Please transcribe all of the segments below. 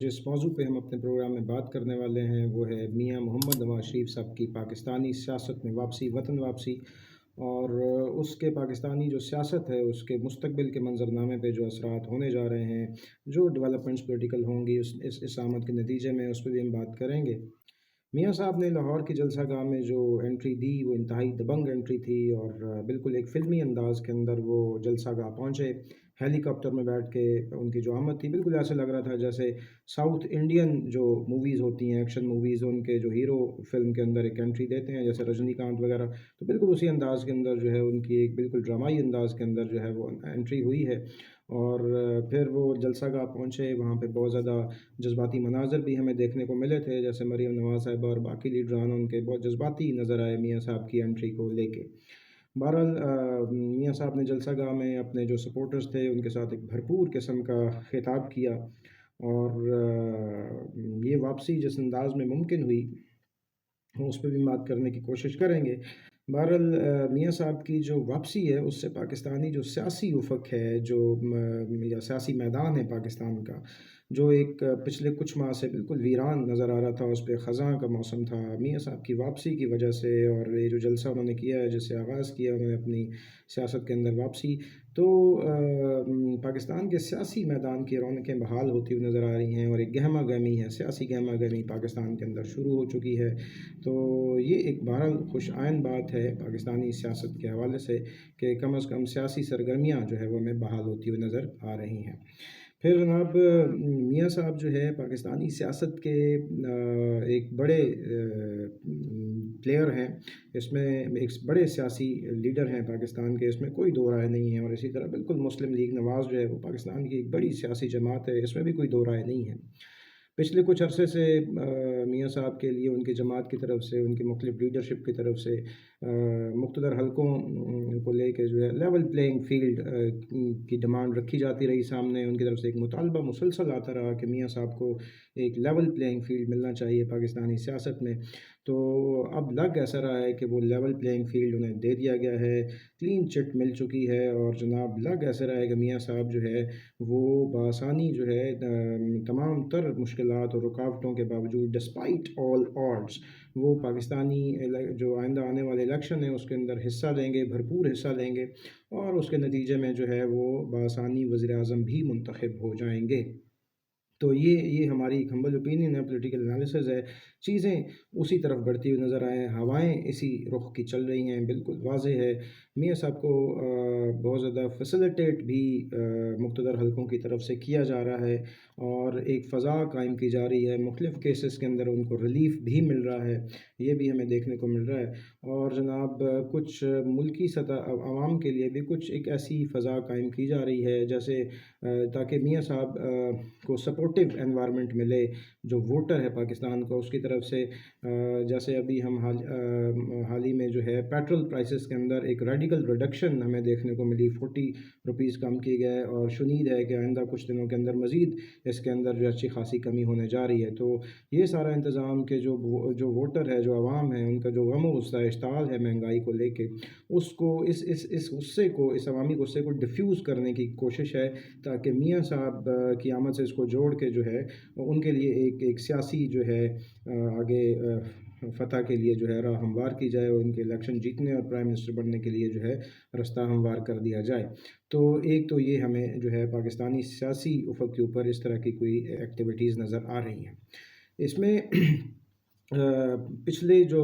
जिस मौजू पे हम अपने प्रोग्राम में बात करने वाले हैं वो है मियां मोहम्मद नवाज शरीफ साहब की पाकिस्तानी सियासत में वापसी, वतन वापसी। और उसके पाकिस्तानी जो सियासत है उसके मुस्तकबिल के मंजरनामे पे जो असरात होने जा रहे हैं, जो डेवलपमेंट्स पोलिटिकल होंगी इस आमद के नतीजे में, उस पर भी हम बात करेंगे। मियाँ साहब ने लाहौर की जलसा गाह में जो एंट्री दी वो इंतहाई दबंग एंट्री थी, और बिल्कुल एक फ़िल्मी अंदाज़ के अंदर वो जलसा गाह पहुँचे। हेलीकॉप्टर में बैठ के उनकी जो आमद थी, बिल्कुल ऐसे लग रहा था जैसे साउथ इंडियन जो मूवीज़ होती हैं, एक्शन मूवीज़, उनके जो हीरो फ़िल्म के अंदर एक एंट्री देते हैं जैसे रजनीकांत वगैरह। तो बिल्कुल उसी अंदाज़ के अंदर जो है उनकी एक बिल्कुल ड्रामाई अंदाज़ के अंदर जो है वो एंट्री हुई है। और फिर वो जलसा गाह पहुँचे, वहाँ पे बहुत ज़्यादा जज़्बाती मनाज़र भी हमें देखने को मिले थे, जैसे मरीम नवाज़ साहिबा और बाकी लीडरान उनके बहुत जज़्बाती नज़र आए मियाँ साहब की एंट्री को लेके। बहरहाल मियाँ साहब ने जलसा गाह में अपने जो सपोर्टर्स थे उनके साथ एक भरपूर किस्म का खिताब किया। और ये वापसी जिस अंदाज़ में मुमकिन हुई, उस पे भी बात करने की कोशिश करेंगे। बहरहाल मियाँ साहब की जो वापसी है उससे पाकिस्तानी जो सियासी उफ़क़ है, जो या सियासी मैदान है पाकिस्तान का, जो एक पिछले कुछ माह से बिल्कुल वीरान नज़र आ रहा था, उस पे ख़ज़ां का मौसम था। मियाँ साहब की वापसी की वजह से, और ये जो जलसा उन्होंने किया है, जिससे आगाज़ किया उन्होंने अपनी सियासत के अंदर वापसी, तो पाकिस्तान के सियासी मैदान की रौनकें बहाल होती हुई नज़र आ रही हैं, और एक गहमा-गहमी है, सियासी गहमा-गहमी पाकिस्तान के अंदर शुरू हो चुकी है। तो ये एक बहरहाल खुशआइन बात है पाकिस्तानी सियासत के हवाले से कि कम अज़ कम सियासी सरगर्मियाँ जो है वो हमें बहाल होती हुई नज़र आ रही हैं। फिर जनाब मियाँ साहब जो है पाकिस्तानी सियासत के एक बड़े प्लेयर हैं। इसमें एक बड़े सियासी लीडर हैं पाकिस्तान के, इसमें कोई दो राय नहीं है। और इसी तरह बिल्कुल मुस्लिम लीग नवाज़ जो है वो पाकिस्तान की एक बड़ी सियासी जमात है, इसमें भी कोई दो राय नहीं है। पिछले कुछ अरसे से मियाँ साहब के लिए उनकी जमात की तरफ से, उनकी मुख्तलिफ लीडरशिप की तरफ से मुक़्तदर हलकों को लेके जो है लेवल प्लेइंग फ़ील्ड की डिमांड रखी जाती रही सामने। उनकी तरफ से एक मुतालबा मुसलसल आता रहा कि मियाँ साहब को एक लेवल प्लेइंग फ़ील्ड मिलना चाहिए पाकिस्तानी सियासत में। तो अब लग ऐसा रहा है कि वो लेवल प्लेइंग फ़ील्ड उन्हें दे दिया गया है, क्लीन चिट मिल चुकी है। और जनाब लग ऐसा रहा है कि मियाँ साहब जो है वो बआसानी जो है तमाम तर मुश्किलात और रुकावटों के बावजूद, डिस्पाइट ऑल ऑड्स, वो पाकिस्तानी जो आइंदा आने वाले इलेक्शन है उसके अंदर हिस्सा लेंगे, भरपूर हिस्सा लेंगे, और उसके नतीजे में जो है वो बआसानी वज़ीर आज़म भी मुंतखब हो जाएंगे। तो ये हमारी एक हम्बल ओपिनियन है, पॉलिटिकल एनालिसिस है। चीज़ें उसी तरफ बढ़ती हुई नज़र आएँ, हवाएँ इसी रुख की चल रही हैं, बिल्कुल वाज़ेह है। मियाँ साहब को बहुत ज़्यादा फ़ैसिलिटेट भी मुक़्तदर हलकों की तरफ से किया जा रहा है, और एक फ़ज़ा कायम की जा रही है। मुख़्तलिफ़ केसेस के अंदर उनको रिलीफ़ भी मिल रहा है, ये भी हमें देखने को मिल रहा है। और जनाब कुछ मुल्की सतह अवाम के लिए भी कुछ एक ऐसी फ़ज़ा कायम की जा रही है, जैसे ताकि मियाँ साहब को सपोर्टिव एनवायरनमेंट मिले, जो वोटर है पाकिस्तान का उसकी तरफ से। जैसे अभी हम हाल ही में जो है पेट्रोल प्राइसेस के अंदर एक रेडिकल रिडक्शन हमें देखने को मिली, 40 रुपीज़ कम किए गए, और शुनीद है कि आइंदा कुछ दिनों के अंदर मज़ीद इसके अंदर जो अच्छी खासी कमी होने जा रही है। तो ये सारा इंतज़ाम के जो वोटर है, जो आवाम है, उनका जो गम गुस्सा इश्ताल है महंगाई को लेके, उसको इस गुस्से को, इस अवामी गुस्से को डिफ्यूज़ करने की कोशिश है, ताकि मियाँ साहब की आमद से इसको जोड़ के जो है उनके लिए एक एक सियासी जो है आगे फ़तह के लिए जो है राह हमवार की जाए, और उनके इलेक्शन जीतने और प्राइम मिनिस्टर बनने के लिए जो है रास्ता हमवार कर दिया जाए। तो एक तो ये हमें जो है पाकिस्तानी सियासी उफ़क़ के ऊपर इस तरह की कोई एक्टिविटीज़ नज़र आ रही हैं। इसमें पिछले जो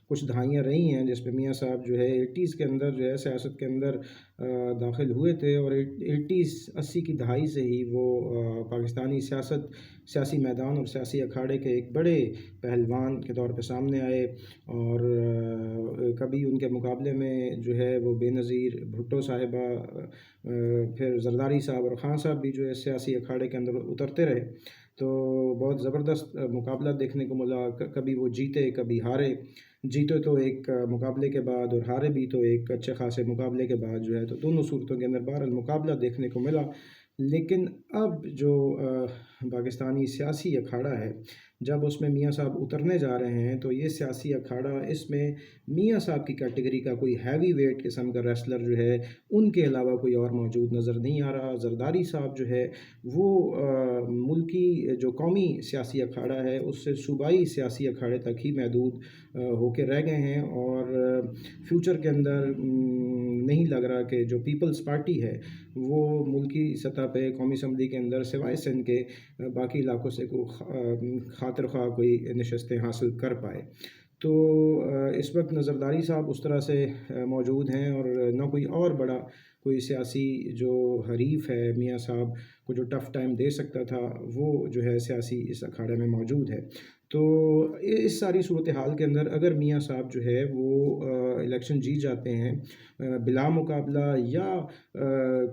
कुछ दहाइयाँ रही हैं जिसमें मियाँ साहब जो है 80s के अंदर जो है सियासत के अंदर दाखिल हुए थे, और 80s 80 की दहाई से ही वो पाकिस्तानी सियासी मैदान और सियासी अखाड़े के एक बड़े पहलवान के तौर पे सामने आए। और कभी उनके मुकाबले में जो है वो बेनज़ीर भुट्टो साहिबा, फिर जरदारी साहब और ख़ान साहब भी जो है सियासी अखाड़े के अंदर उतरते रहे। तो बहुत ज़बरदस्त मुकाबला देखने को मिला। कभी वो जीते, कभी हारे। जीते तो एक मुकाबले के बाद, और हारे भी तो एक अच्छे खासे मुकाबले के बाद जो है, तो दोनों सूरतों के अंदर बहरहाल मुकाबला देखने को मिला। लेकिन अब जो पाकिस्तानी सियासी अखाड़ा है, जब उसमें मियाँ साहब उतरने जा रहे हैं, तो ये सियासी अखाड़ा इसमें मियाँ साहब की कैटेगरी का कोई हैवी वेट किस्म का रेसलर जो है, उनके अलावा कोई और मौजूद नज़र नहीं आ रहा। ज़रदारी साहब जो है, वो मुल्की जो कौमी सियासी अखाड़ा है, उससे सूबाई सियासी अखाड़े तक ही महदूद होके रह गए हैं, और फ्यूचर के अंदर नहीं लग रहा कि जो पीपल्स पार्टी है, वो मुल्की सतह पे कौमी असम्बली के अंदर सिवाय सिंध के बाकी इलाकों से खातिर ख्वाह कोई नशस्तें हासिल कर पाए। तो इस वक्त नज़रदारी साहब उस तरह से मौजूद हैं, और ना कोई और बड़ा कोई सियासी जो हरीफ है मियाँ साहब को जो टफ़ टाइम दे सकता था, वो जो है सियासी इस अखाड़े में मौजूद है। तो इस सारी सूरत हाल के अंदर अगर मियाँ साहब जो है वो इलेक्शन जीत जाते हैं बिला मुकाबला, या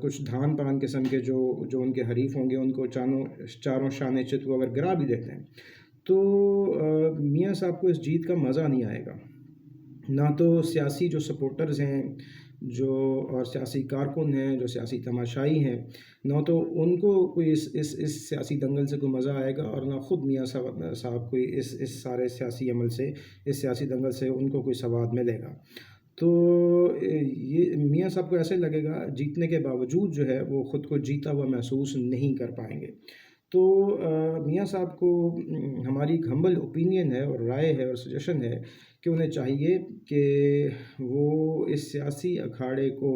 कुछ धान पान किस्म के जो जो उनके हरीफ होंगे उनको चारों शान चित वो अगर गिरा भी देते हैं, तो मियाँ साहब को इस जीत का मज़ा नहीं आएगा। ना तो सियासी जो सपोर्टर्स हैं, जो और सियासी कारकुन हैं, जो सियासी तमाशाई हैं, ना तो उनको कोई इस सियासी दंगल से कोई मज़ा आएगा, और ना ख़ुद मियाँ साहब कोई इस सारे सियासी अमल से, इस सियासी दंगल से उनको कोई सवाद मिलेगा। तो ये मियाँ साहब को ऐसे लगेगा, जीतने के बावजूद जो है वो ख़ुद को जीता हुआ महसूस नहीं कर पाएंगे। तो मियाँ साहब को हमारी एक हम्बल ओपिनियन है और राय है और सजेशन है कि उन्हें चाहिए कि वो इस सियासी अखाड़े को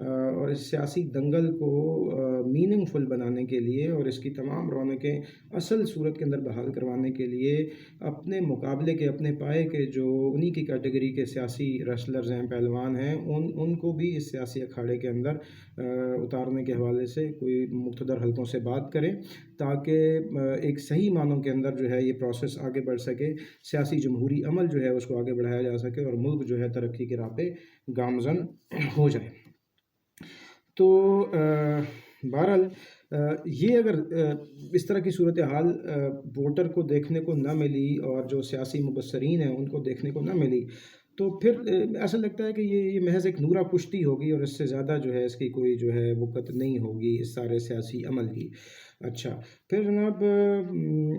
और इस सियासी दंगल को मीनिंगफुल बनाने के लिए और इसकी तमाम रौनकें असल सूरत के अंदर बहाल करवाने के लिए अपने मुकाबले के, अपने पाए के जो उन्हीं की कैटेगरी के सियासी रेसलर्स हैं, पहलवान हैं, उनको भी इस सियासी अखाड़े के अंदर उतारने के हवाले से कोई मुख्तदर हलकों से बात करें, ताकि एक सही मानों के अंदर जो है ये प्रोसेस आगे बढ़ सके, सियासी जमहूरी अमल जो है उसको आगे बढ़ाया जा सके, और मुल्क जो है तरक्की के राह पे गामज़न हो जाए। तो बहरहाल ये अगर इस तरह की सूरत हाल वोटर को देखने को ना मिली, और जो सियासी मुबस्सरीन हैं उनको देखने को ना मिली, तो फिर ऐसा लगता है कि ये महज़ एक नूरा पुश्ती होगी, और इससे ज़्यादा जो है इसकी कोई जो है वक़्त नहीं होगी इस सारे सियासी अमल की। अच्छा, फिर जनाब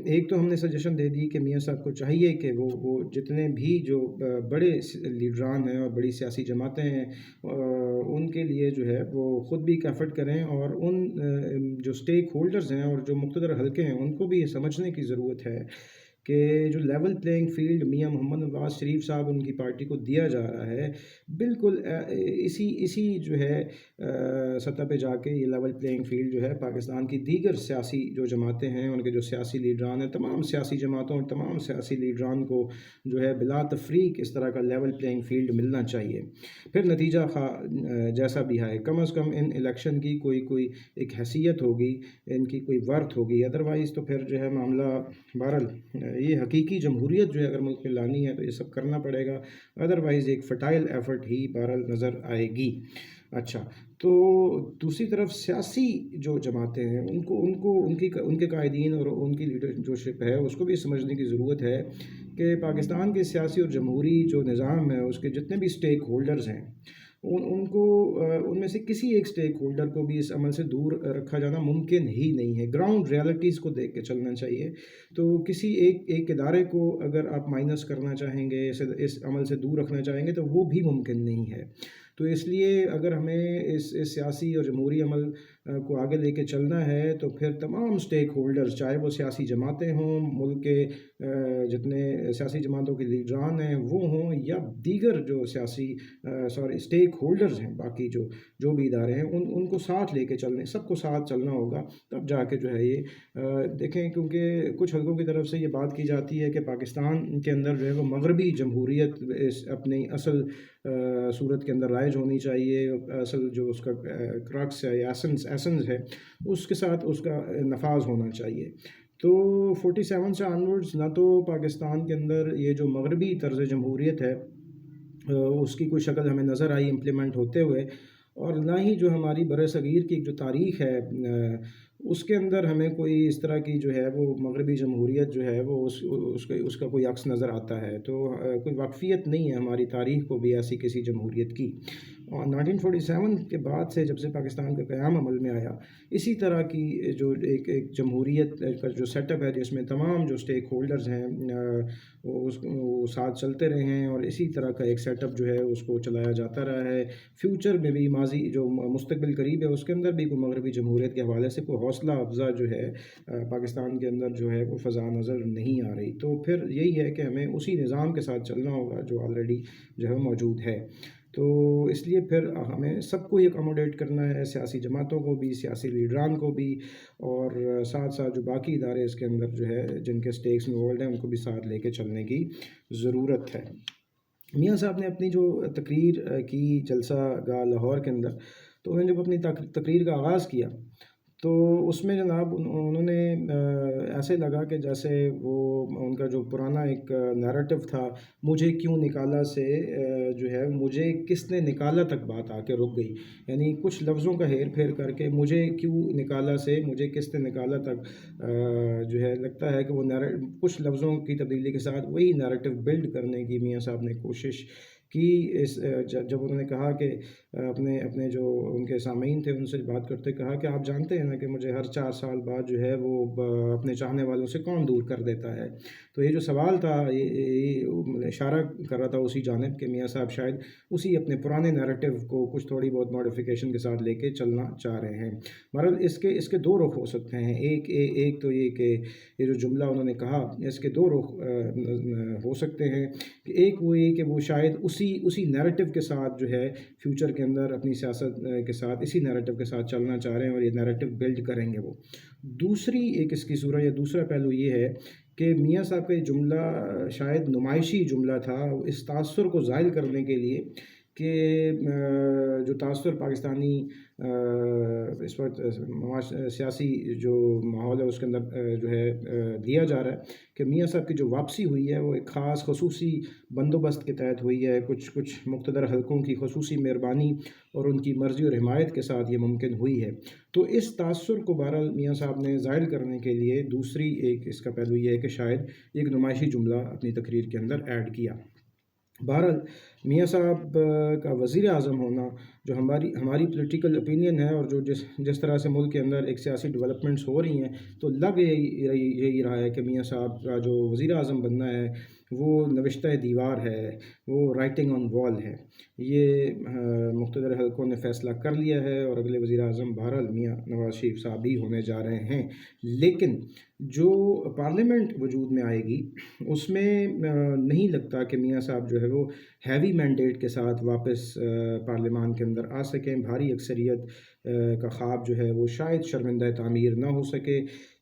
एक तो हमने सजेशन दे दी कि मियाँ साहब को चाहिए कि वो जितने भी जो बड़े लीडरान हैं और बड़ी सियासी जमातें हैं, उनके लिए जो है वो ख़ुद भी एक एफ़र्ट करें, और उन जो स्टेक होल्डर्स हैं और जो मुक़्तदर हलके हैं उनको भी ये समझने की ज़रूरत है कि जो लेवल प्लेइंग फ़ील्ड मियाँ मोहम्मद नवाज़ शरीफ साहब उनकी पार्टी को दिया जा रहा है, बिल्कुल इसी जो है सतह पे जाके ये लेवल प्लेइंग फ़ील्ड जो है पाकिस्तान की दीगर सियासी जो जमातें हैं, उनके जो सियासी लीडरान हैं, तमाम सियासी जमातों और तमाम सियासी लीडरान को जो है बिला तफ़रीक इस तरह का लेवल प्लेइंग फ़ील्ड मिलना चाहिए। फिर नतीजा जैसा भी है, कम अज़ कम इन इलेक्शन की कोई एक हैसियत होगी, इनकी कोई वर्थ होगी। अदरवाइज़ तो फिर जो है मामला बहरहाल ये हकीकी जमहूरियत जो है अगर मुल्क में लानी है तो ये सब करना पड़ेगा, अदरवाइज़ एक फ़र्टाइल एफ़र्ट ही बहरहाल नज़र आएगी। अच्छा, तो दूसरी तरफ सियासी जो जमातें हैं उनको उनको उनके कायदीन और उनकी लीडरशिप है उसको भी समझने की ज़रूरत है कि पाकिस्तान के सियासी और जमहूरी जो निज़ाम है उसके जितने भी स्टेक होल्डर्स हैं, उनको उनमें से किसी एक स्टेक होल्डर को भी इस अमल से दूर रखा जाना मुमकिन ही नहीं है। ग्राउंड रियलिटीज़ को देख के चलना चाहिए। तो किसी एक इदारे को अगर आप माइनस करना चाहेंगे, इस अमल से दूर रखना चाहेंगे, तो वो भी मुमकिन नहीं है। तो इसलिए अगर हमें इस सियासी और जमहूरी अमल को आगे लेके चलना है, तो फिर तमाम स्टेक होल्डर्स, चाहे वो सियासी जमातें हों, मुल्क के जितने सियासी जमातों के लीडरान हैं वो हों, या दीगर जो स्टेक होल्डर्स हैं, बाकी जो भी इदारे हैं, उनको साथ लेके सबको साथ चलना होगा, तब जाके जो है ये देखें, क्योंकि कुछ हलकों की तरफ से ये बात की जाती है कि पाकिस्तान के अंदर जो है वो मगरबी जमहूरियत इस अपनी असल सूरत के अंदर राइज होनी चाहिए, असल जो उसका क्रक्स है या एसेंस है उसके साथ उसका नफाज होना चाहिए। तो 47 से ऑनवर्ड्स ना तो पाकिस्तान के अंदर ये जो मगरबी तर्ज़ जमहूरियत है उसकी कोई शक्ल हमें नज़र आई इम्प्लीमेंट होते हुए, और ना ही जो हमारी बरसगीर की जो तारीख़ है उसके अंदर हमें कोई इस तरह की जो है वो मगरबी जमहूरियत जो है वो उसका कोई अक्स नज़र आता है। तो कोई वाक़फ़ियत नहीं है हमारी तारीख़ को भी ऐसी किसी जमहूरियत की। और 1947 के बाद से जब से पाकिस्तान का क़याम अमल में आया, इसी तरह की जो एक जमहूरियत का जो सेटअप है जिसमें तमाम जो स्टेक होल्डर्स हैं वो साथ चलते रहे हैं, और इसी तरह का एक सेटअप जो है उसको चलाया जाता रहा है। फ्यूचर में भी माजी जो मुस्तकबिल करीब है उसके अंदर भी कोई मगरबी जमहूरियत के हवाले से कोई हौसला अफजा जो है पाकिस्तान के अंदर जो है वो फ़ज़ा नज़र नहीं आ रही। तो फिर यही है कि हमें उसी निज़ाम के साथ चलना होगा जो ऑलरेडी जो है मौजूद है। तो इसलिए फिर हमें सबको ही अकोमोडेट करना है, सियासी जमातों को भी, सियासी लीडरान को भी, और साथ साथ जो बाकी इदारे इसके अंदर जो है जिनके स्टेक्स इन्वॉल्व हैं उनको भी साथ लेके चलने की ज़रूरत है। मियाँ साहब ने अपनी जो तकरीर की जलसा गाह लाहौर के अंदर, तो उन्होंने जब अपनी तकरीर का आगाज़ किया तो उसमें जनाब उन्होंने ऐसे लगा कि जैसे वो उनका जो पुराना एक नैरेटिव था, मुझे क्यों निकाला से जो है मुझे किसने निकाला तक बात आके रुक गई। यानी कुछ लफ्ज़ों का हेर फेर करके मुझे क्यों निकाला से मुझे किसने निकाला तक जो है लगता है कि वो कुछ लफ्ज़ों की तब्दीली के साथ वही नैरेटिव बिल्ड करने की मियाँ साहब ने कोशिश की। जब उन्होंने कहा कि अपने अपने जो उनके सामीन थे उनसे बात करते कहा कि आप जानते हैं ना कि मुझे हर 4 साल बाद जो है वो अपने चाहने वालों से कौन दूर कर देता है। तो ये जो सवाल था ये इशारा कर रहा था उसी जानिब कि मियाँ साहब शायद उसी अपने पुराने नैरेटिव को कुछ थोड़ी बहुत मॉडिफिकेशन के साथ लेके चलना चाह रहे हैं। बहरहाल इसके दो रुख हो सकते हैं। एक तो ये कि ये जो जुमला उन्होंने कहा इसके दो रुख हो सकते हैं कि एक वो ये कि वो शायद उसी नैरेटिव के साथ जो है फ्यूचर के अंदर अपनी सियासत के साथ इसी नैरेटिव के साथ चलना चाह रहे हैं और ये नैरेटिव बिल्ड करेंगे वो। दूसरी एक इसकी सूरत या दूसरा पहलू ये है कि मियाँ साहब का ये जुमला शायद नुमाइशी जुमला था इस तासुर को ज़ाहिर करने के लिए कि जो तासुर पाकिस्तानी इस वक्त सियासी जो माहौल है उसके अंदर जो है दिया जा रहा है कि मियाँ साहब की जो वापसी हुई है वो एक ख़ास खसूसी बंदोबस्त के तहत हुई है, कुछ मुक़्तदर हलकों की खसूसी मेहरबानी और उनकी मर्ज़ी और हिमायत के साथ ये मुमकिन हुई है। तो इस तासुर को बहरहाल मियाँ साहब ने ज़ाहिर करने के लिए दूसरी एक इसका पहलू ये है कि शायद एक नुमाइशी जुमला अपनी तकरीर के अंदर ऐड किया। बहरहाल मियाँ साहब का वज़ीर आज़म होना जो हमारी पॉलिटिकल ओपिनियन है और जो जिस तरह से मुल्क के अंदर एक सियासी डेवलपमेंट्स हो रही हैं, तो लग यही रहा है कि मियाँ साहब का जो वज़ीर आज़म बनना है वो नविश्ता दीवार है, वो राइटिंग ऑन वॉल है। ये मुक़्तदर हलकों ने फ़ैसला कर लिया है और अगले वज़ीर आज़म बहरहाल मियाँ नवाज़ शरीफ साहब ही होने जा रहे हैं। लेकिन जो पार्लियामेंट वजूद में आएगी उसमें नहीं लगता कि मियाँ साहब जो है वो हैवी मैंडेट के साथ वापस पार्लियामान के अंदर आ सकें। भारी अक्सरियत का ख़्वाब जो है वो शायद शर्मिंदा तामीर ना हो सके,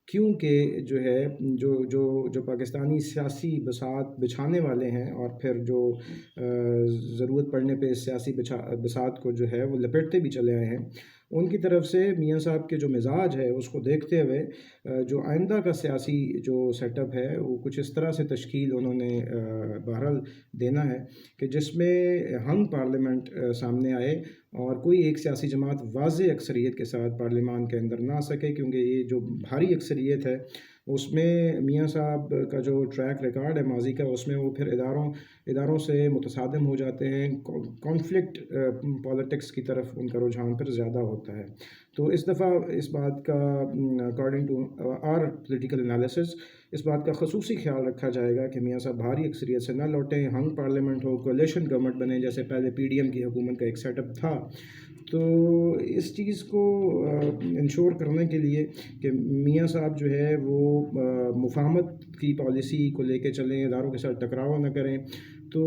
क्योंकि जो है जो पाकिस्तानी सियासी बसात बिछाने वाले हैं और फिर जो ज़रूरत पड़ने पे सियासी बसात को जो है वो लपेटते भी चले आए हैं, उनकी तरफ से मियाँ साहब के जो मिजाज है उसको देखते हुए जो आइंदा का सियासी जो सेटअप है वो कुछ इस तरह से तश्कील उन्होंने बहरहाल देना है कि जिसमें हंग पार्लियामेंट सामने आए और कोई एक सियासी जमात वाज़ेह अक्सरियत के साथ पार्लियामान के अंदर ना आ सके, क्योंकि ये जो भारी अक्सरियत है उसमें मियाँ साहब का जो ट्रैक रिकॉर्ड है माजी का उसमें वो फिर इदारों से मुतसादिम हो जाते हैं। कॉन्फ्लिक्ट पॉलिटिक्स की तरफ उनका रुझान फिर ज़्यादा होता है। तो इस दफ़ा इस बात का according to our political analysis इस बात का खसूसी ख्याल रखा जाएगा कि मियाँ साहब भारी अक्सरियत से ना लौटें, हंग पार्लियामेंट हो, कोalition गवर्नमेंट बने जैसे पहले पीडीएम की हुकूमत का एक सेटअप था। तो इस चीज़ को इंश्योर करने के लिए कि मियाँ साहब जो है वो मुफाहमत की पॉलिसी को लेके चलें, इदारों के साथ टकराव ना करें, तो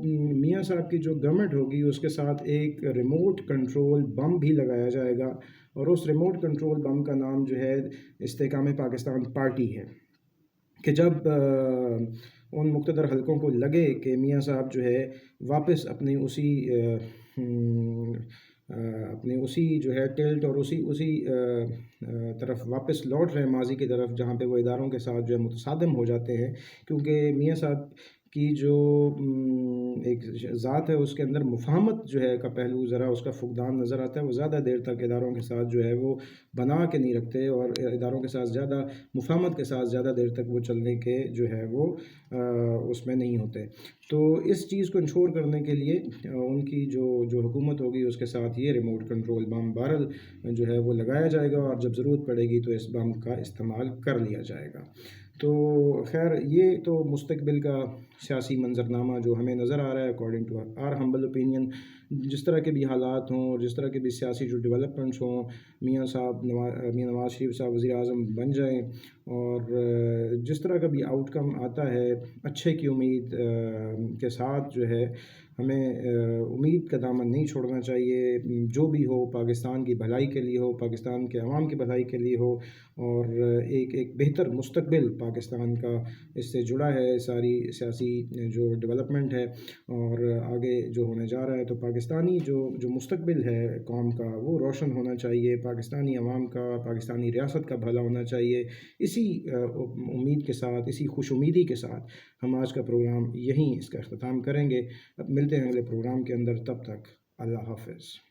मियाँ साहब की जो गवर्नमेंट होगी उसके साथ एक रिमोट कंट्रोल बम भी लगाया जाएगा और उस रिमोट कंट्रोल बम का नाम जो है इस्तेकाम पाकिस्तान पार्टी है। कि जब उन मुक़्तदर हलकों को लगे कि मियाँ साहब जो है वापस अपनी उसी जो है टिल्ट और उसी तरफ वापस लौट रहे हैं माजी की तरफ, जहाँ पे वो इदारों के साथ जो है मुतसादिम हो जाते हैं, क्योंकि मियाँ साहब کی جو ایک ذات ہے اس کے اندر مفاہمت جو ہے کا پہلو ذرا اس کا فقدان نظر آتا ہے۔ وہ زیادہ دیر تک اداروں کے ساتھ جو ہے وہ بنا کے نہیں رکھتے، اور اداروں کے ساتھ زیادہ مفاہمت کے ساتھ زیادہ دیر تک وہ چلنے کے جو ہے وہ اس میں نہیں ہوتے۔ تو اس چیز کو انشور کرنے کے لیے ان کی جو حکومت ہوگی اس کے ساتھ یہ ریموٹ کنٹرول بم بارل جو ہے وہ لگایا جائے گا، اور جب ضرورت پڑے گی تو اس بم کا استعمال کر لیا جائے گا۔ تو خیر یہ تو مستقبل کا سیاسی منظرنامہ جو ہمیں نظر آ رہا ہے according to our humble opinion, جس طرح کے بھی حالات ہوں اور جس طرح کے بھی سیاسی جو ڈیولپمنٹس ہوں، میاں نواز شریف صاحب وزیر اعظم بن جائیں، اور جس طرح کا بھی آؤٹ کم آتا ہے اچھے کی امید کے ساتھ جو ہے ہمیں امید کا دامن نہیں چھوڑنا چاہیے۔ جو بھی ہو پاکستان کی بھلائی کے لیے ہو، پاکستان کے عوام کی بھلائی کے لیے ہو، اور ایک بہتر مستقبل پاکستان کا اس سے جڑا ہے۔ ساری سیاسی جو ڈیولپمنٹ ہے اور آگے جو ہونے جا رہا ہے، تو پاکستانی جو مستقبل ہے قوم کا وہ روشن ہونا چاہیے، پاکستانی عوام کا، پاکستانی ریاست کا بھلا ہونا چاہیے۔ اسی امید کے ساتھ، اسی خوش امیدی کے ساتھ ہم آج کا پروگرام یہیں اس کا اختتام کریں گے۔ اب ملتے ہیں اگلے پروگرام کے اندر، تب تک اللہ حافظ۔